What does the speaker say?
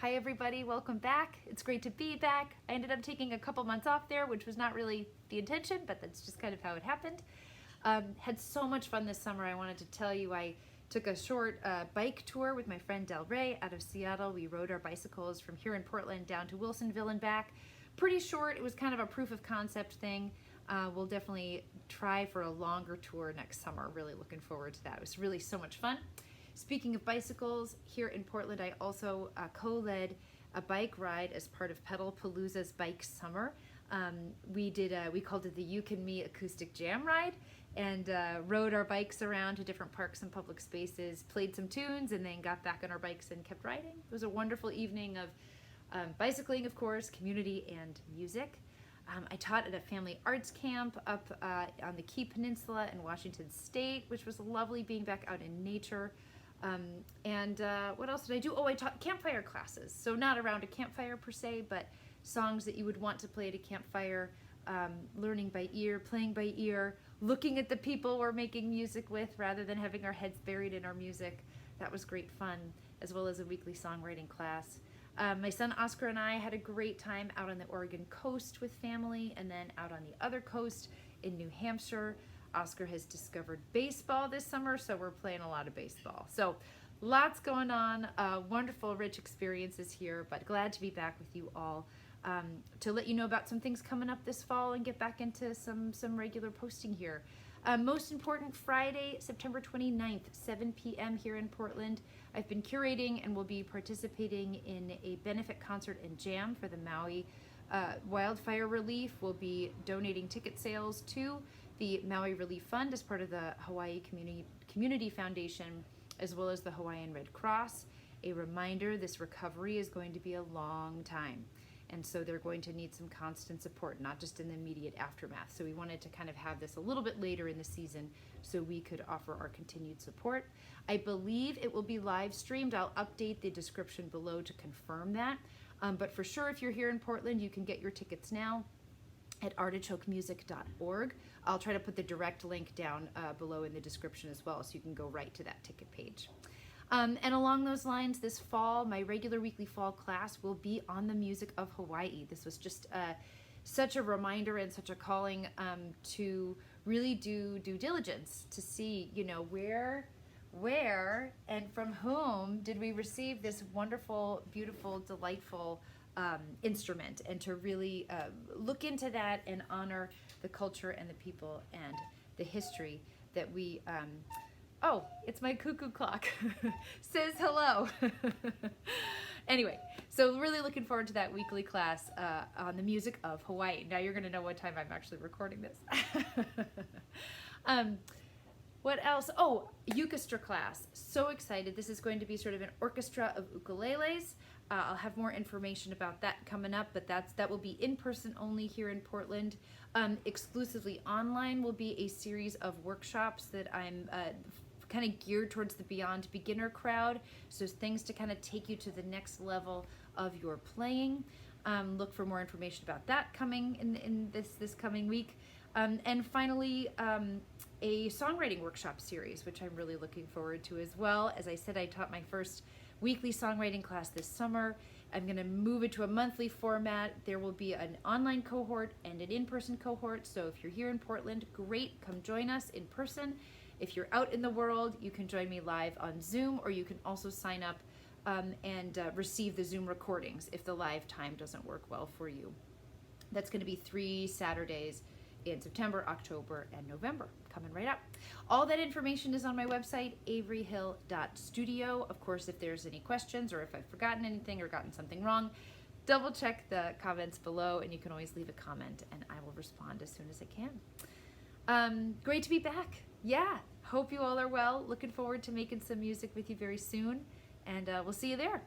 Hi everybody, welcome back. It's great to be back. I ended up taking a couple months off there, which was not really the intention, but that's just kind of how it happened. Had so much fun this summer. I wanted to tell you I took a short bike tour with my friend Del Rey out of Seattle. We rode our bicycles from here in Portland down to Wilsonville and back. Pretty short. It was kind of a proof of concept thing. We'll definitely try for a longer tour next summer. Really looking forward to that. It was really so much fun. Speaking of bicycles, here in Portland, I also co-led a bike ride as part of Pedal Palooza's Bike Summer. We called it the You Can Me Acoustic Jam Ride, and rode our bikes around to different parks and public spaces, played some tunes, and then got back on our bikes and kept riding. It was a wonderful evening of bicycling, of course, community, and music. I taught at a family arts camp up on the Key Peninsula in Washington State, which was lovely being back out in nature. What else did I do? Oh, I taught campfire classes. So not around a campfire per se, but songs that you would want to play at a campfire, learning by ear, playing by ear, looking at the people we're making music with rather than having our heads buried in our music. That was great fun, as well as a weekly songwriting class. My son Oscar and I had a great time out on the Oregon coast with family, and then out on the other coast in New Hampshire. Oscar has discovered baseball this summer, so we're playing a lot of baseball. So lots going on, wonderful, rich experiences here, but glad to be back with you all to let you know about some things coming up this fall and get back into some regular posting here. Most important, Friday, September 29th, 7 p.m. here in Portland. I've been curating and will be participating in a benefit concert and jam for the Maui Wildfire Relief. We'll be donating ticket sales to the Maui Relief Fund as part of the Hawaii Community Foundation, as well as the Hawaiian Red Cross. A reminder, this recovery is going to be a long time, and so they're going to need some constant support, not just in the immediate aftermath. So we wanted to kind of have this a little bit later in the season so we could offer our continued support. I believe it will be live streamed. I'll update the description below to confirm that. But for sure, if you're here in Portland, you can get your tickets now at artichokemusic.org. I'll try to put the direct link down below in the description as well, so you can go right to that ticket page. And along those lines, this fall, my regular weekly fall class will be on the music of Hawaii. This was just such a reminder and such a calling to really do due diligence to see, you know, where and from whom did we receive this wonderful, beautiful, delightful instrument, and to really look into that and honor the culture and the people and the history that we, oh, it's my cuckoo clock, says hello. Anyway, so really looking forward to that weekly class on the music of Hawaii. Now you're gonna know what time I'm actually recording this. What else? Oh, Ukestra class. So excited. This is going to be sort of an orchestra of ukuleles. I'll have more information about that coming up, but that will be in person only here in Portland. Exclusively online will be a series of workshops that I'm kind of geared towards the beyond beginner crowd. So things to kind of take you to the next level of your playing. Look for more information about that coming in this coming week. And finally, a songwriting workshop series, which I'm really looking forward to as well. As I said, I taught my first weekly songwriting class this summer. I'm going to move it to a monthly format. There will be an online cohort and an in-person cohort. So if you're here in Portland, great, come join us in person. If you're out in the world, you can join me live on Zoom, or you can also sign up and receive the Zoom recordings if the live time doesn't work well for you. That's going to be 3 Saturdays in September, October, and November, coming right up. All that information is on my website, averyhill.studio. Of course, if there's any questions or if I've forgotten anything or gotten something wrong, double check the comments below, and you can always leave a comment and I will respond as soon as I can. Great to be back. Yeah, hope you all are well. Looking forward to making some music with you very soon, and we'll see you there.